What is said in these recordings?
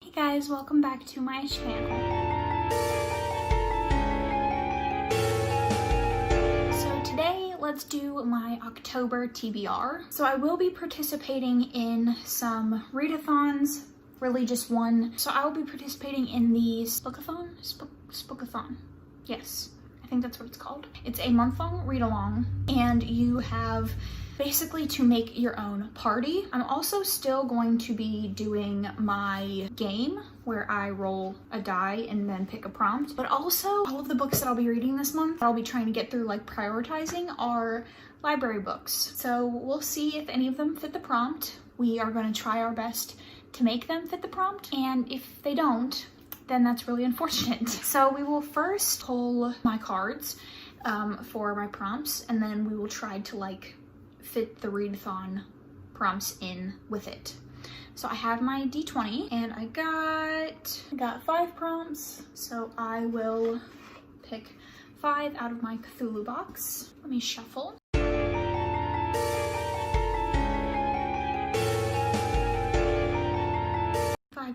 Hey guys, welcome back to my channel. So today, let's do my October TBR. So I will be participating in some readathons, really just one. So I will be participating in the Spookathon. Yes, I think that's what it's called. It's a month-long read-along, and you have basically to make your own party. I'm also still going to be doing my game where I roll a die and then pick a prompt, but also all of the books that I'll be reading this month, I'll be trying to get through, like prioritizing, are library books. So we'll see if any of them fit the prompt. We are going to try our best to make them fit the prompt, and if they don't, then that's really unfortunate. So we will first pull my cards for my prompts, and then we will try to like fit the readathon prompts in with it. So I have my D20 and I got 5 prompts. So I will pick 5 out of my Cthulhu box. Let me shuffle. 5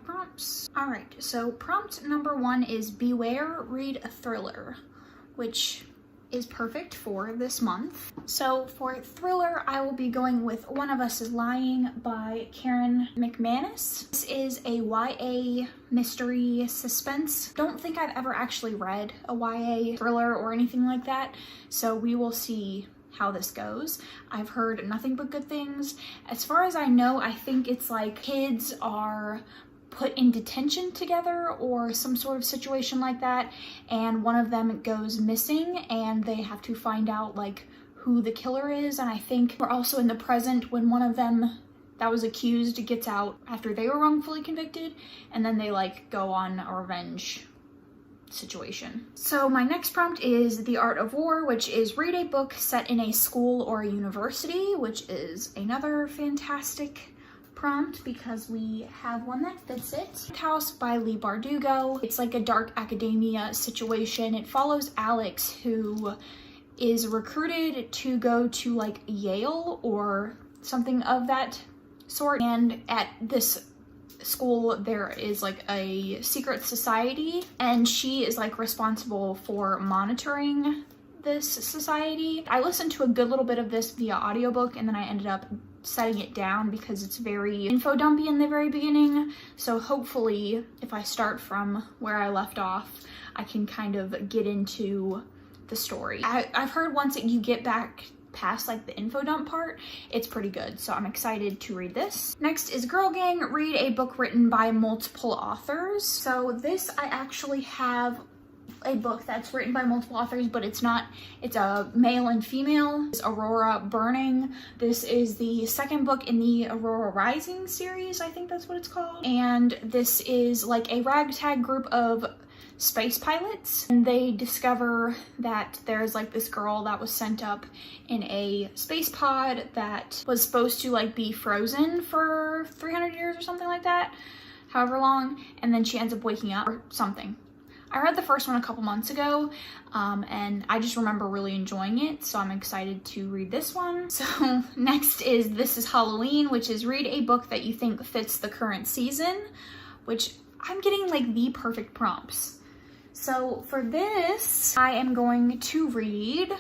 prompts. All right, so prompt number 1 is beware, read a thriller, which is perfect for this month. So for thriller, I will be going with One of Us is Lying by Karen McManus. This is a YA mystery suspense. Don't think I've ever actually read a YA thriller or anything like that, so we will see how this goes. I've heard nothing but good things. As far as I know, I think it's like kids are put in detention together or some sort of situation like that, and one of them goes missing and they have to find out like who the killer is. And I think we're also in the present when one of them that was accused gets out after they were wrongfully convicted, and then they like go on a revenge situation. So my next prompt is The Art of War, which is read a book set in a school or a university, which is another fantastic prompt because we have one that fits it. House by Leigh Bardugo. It's like a dark academia situation. It follows Alex, who is recruited to go to like Yale or something of that sort, and at this school there is like a secret society, and she is like responsible for monitoring this society. I listened to a good little bit of this via audiobook, and then I ended up setting it down because it's very info dumpy in the very beginning. So hopefully if I start from where I left off, I can kind of get into the story. I've heard once that you get back past like the info dump part, it's pretty good, so I'm excited to read this. Next is Girl Gang, read a book written by multiple authors. So this, I actually have a book that's written by multiple authors, but it's a male and female. It's Aurora Burning. This is the 2nd book in the Aurora Rising series, I think that's what it's called. And this is like a ragtag group of space pilots, and they discover that there's like this girl that was sent up in a space pod that was supposed to like be frozen for 300 years or something like that, however long, and then she ends up waking up or something. I read the first one a couple months ago, and I just remember really enjoying it, so I'm excited to read this one. So next is This Is Halloween, which is read a book that you think fits the current season, which I'm getting like the perfect prompts. So for this, I am going to read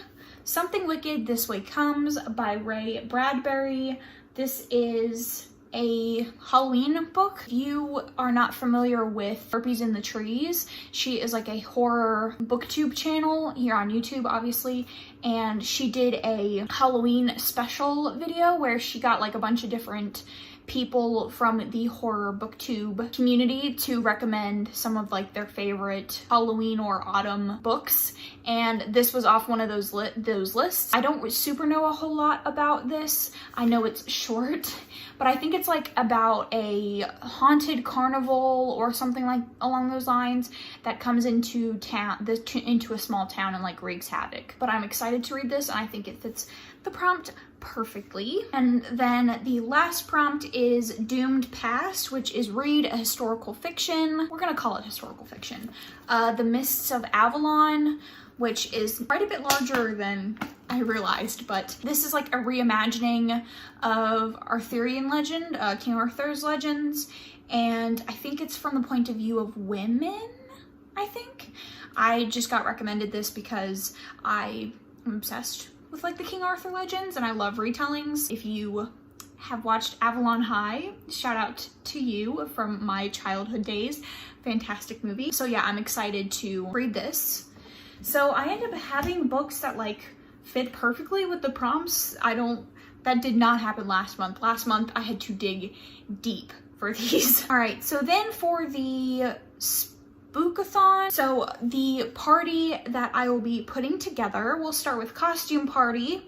Something Wicked This Way Comes by Ray Bradbury. This is a Halloween book. If you are not familiar with Harpies in the Trees, she is like a horror booktube channel here on YouTube, obviously, and she did a Halloween special video where she got like a bunch of different people from the horror booktube community to recommend some of like their favorite Halloween or autumn books, and this was off one of those lists. I don't super know a whole lot about this. I know it's short, but I think it's like about a haunted carnival or something like along those lines that comes into town, into a small town, and like wreaks havoc. But I'm excited to read this, and I think it fits the prompt perfectly. And then the last prompt is Doomed Past, which is read a historical fiction. We're gonna call it historical fiction. The Mists of Avalon, which is quite a bit larger than I realized, but this is like a reimagining of Arthurian legend, King Arthur's legends, and I think it's from the point of view of women, I think. I just got recommended this because I am obsessed with like the King Arthur legends and I love retellings. If you have watched Avalon High, shout out to you from my childhood days. Fantastic movie. So yeah, I'm excited to read this. So I end up having books that like fit perfectly with the prompts. That did not happen last month. Last month I had to dig deep for these. All right, so then for the Spookathon, so the party that I will be putting together, we'll start with costume party.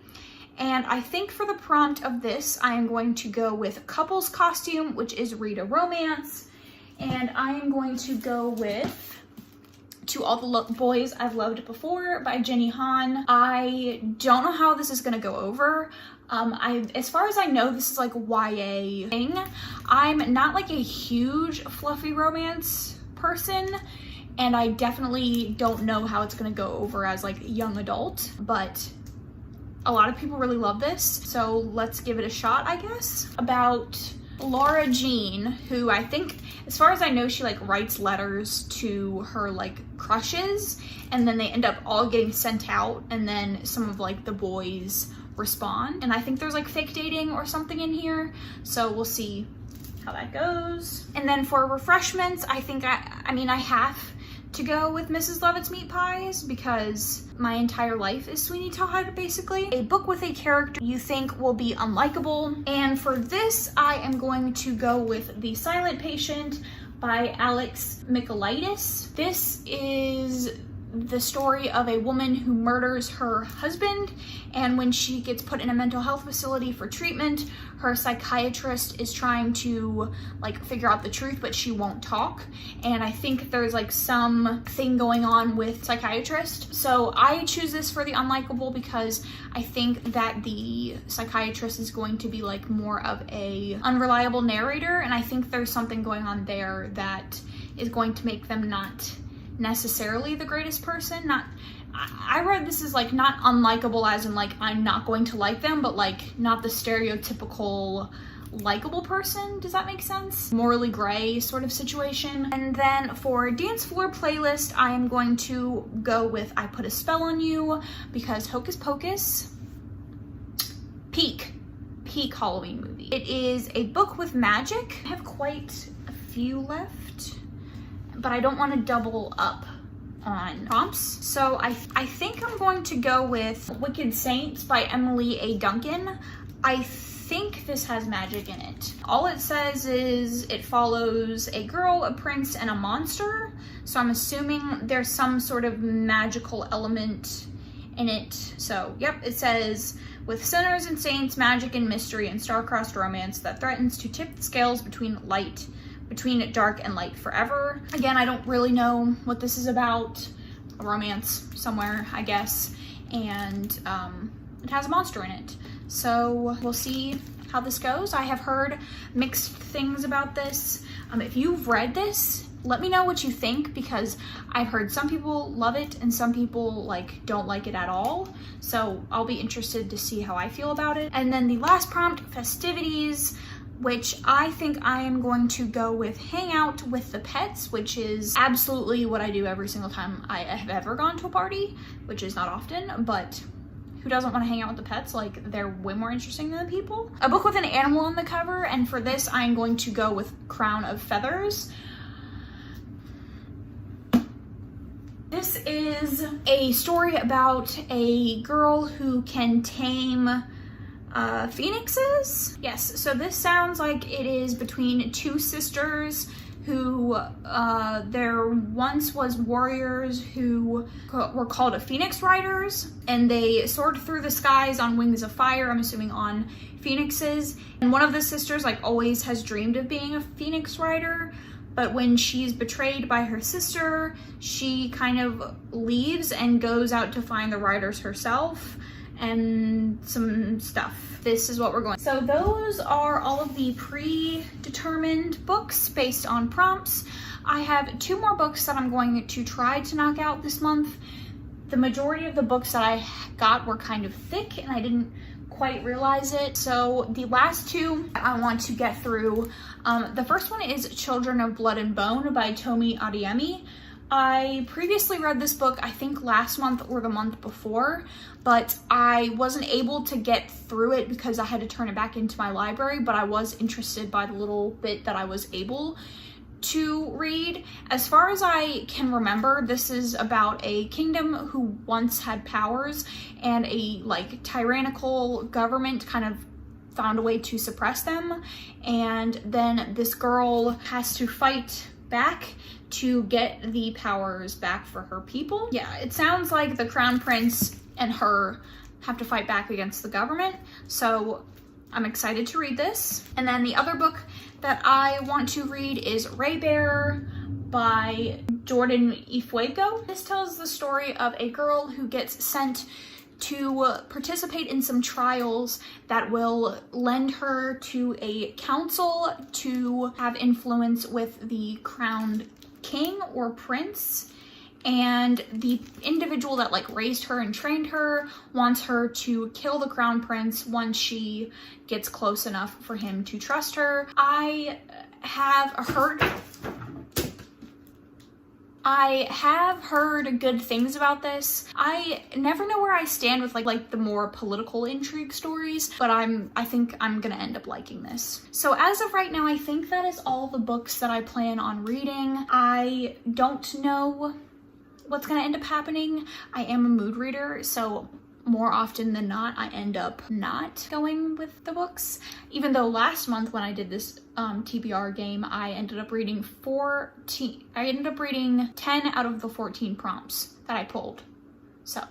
And I think for the prompt of this, I am going to go with couples costume, which is read a romance. And I am going to go with To All the Boys I've Loved Before by Jenny Han. I don't know how this is gonna go over. As far as I know, this is like YA thing. I'm not like a huge fluffy romance person, and I definitely don't know how it's gonna go over as like young adult, but a lot of people really love this, so let's give it a shot, I guess. About Laura Jean, who I think, as far as I know, she like writes letters to her like crushes, and then they end up all getting sent out, and then some of like the boys respond. And I think there's like fake dating or something in here, so we'll see how that goes. And then for refreshments, I think I mean I have to go with Mrs. Lovett's Meat Pies because my entire life is Sweeney Todd, basically. A book with a character you think will be unlikable. And for this, I am going to go with The Silent Patient by Alex Michaelides. This is the story of a woman who murders her husband, and when she gets put in a mental health facility for treatment, her psychiatrist is trying to like figure out the truth, but she won't talk. And I think there's like some thing going on with psychiatrist. So I choose this for the unlikable because I think that the psychiatrist is going to be like more of a unreliable narrator, and I think there's something going on there that is going to make them not necessarily the greatest person. I read this as like not unlikable as in like I'm not going to like them, but like not the stereotypical likable person. Does that make sense? Morally gray sort of situation. And then for dance floor playlist, I am going to go with I Put a Spell on You because Hocus Pocus, peak Halloween movie. It is a book with magic. I have quite a few left, but I don't want to double up on prompts. So I think I'm going to go with Wicked Saints by Emily A. Duncan. I think this has magic in it. All it says is it follows a girl, a prince, and a monster. So I'm assuming there's some sort of magical element in it. So yep, it says, with sinners and saints, magic and mystery and star-crossed romance that threatens to tip the scales between dark and light forever. Again, I don't really know what this is about. A romance somewhere, I guess. And it has a monster in it. So we'll see how this goes. I have heard mixed things about this. If you've read this, let me know what you think, because I've heard some people love it and some people like don't like it at all. So I'll be interested to see how I feel about it. And then the last prompt, festivities, which I think I am going to go with Hang Out with the Pets, which is absolutely what I do every single time I have ever gone to a party, which is not often, but who doesn't want to hang out with the pets? Like, they're way more interesting than the people. A book with an animal on the cover, and for this I'm going to go with Crown of Feathers. This is a story about a girl who can tame phoenixes? Yes, so this sounds like it is between two sisters who there once was warriors who were called Phoenix Riders, and they soared through the skies on wings of fire, I'm assuming on phoenixes. And one of the sisters like always has dreamed of being a Phoenix Rider, but when she's betrayed by her sister, she kind of leaves and goes out to find the riders herself and some stuff. This is what we're going. So those are all of the predetermined books based on prompts. I have 2 more books that I'm going to try to knock out this month. The majority of the books that I got were kind of thick and I didn't quite realize it. So the last two I want to get through. The first one is Children of Blood and Bone by Tomi Adeyemi. I previously read this book, I think last month or the month before, but I wasn't able to get through it because I had to turn it back into my library, but I was interested by the little bit that I was able to read. As far as I can remember, this is about a kingdom who once had powers, and a like tyrannical government kind of found a way to suppress them, and then this girl has to fight back to get the powers back for her people. Yeah, it sounds like the crown prince and her have to fight back against the government, so I'm excited to read this. And then the other book that I want to read is Ray Bear by Jordan Ifueko. This tells the story of a girl who gets sent to participate in some trials that will lend her to a council to have influence with the crowned king or prince, and the individual that like raised her and trained her wants her to kill the crown prince once she gets close enough for him to trust her. I have heard good things about this. I never know where I stand with like the more political intrigue stories, but I think I'm gonna end up liking this. So as of right now, I think that is all the books that I plan on reading. I don't know what's gonna end up happening. I am a mood reader, so more often than not, I end up not going with the books. Even though last month when I did this TBR game, I ended up reading 10 out of the 14 prompts that I pulled. So,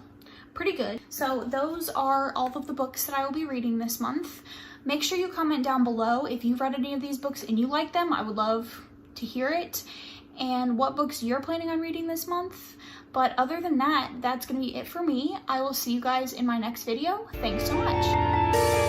pretty good. So those are all of the books that I will be reading this month. Make sure you comment down below if you've read any of these books and you like them. I would love to hear it, and what books you're planning on reading this month. But other than that, that's gonna be it for me. I will see you guys in my next video. Thanks so much.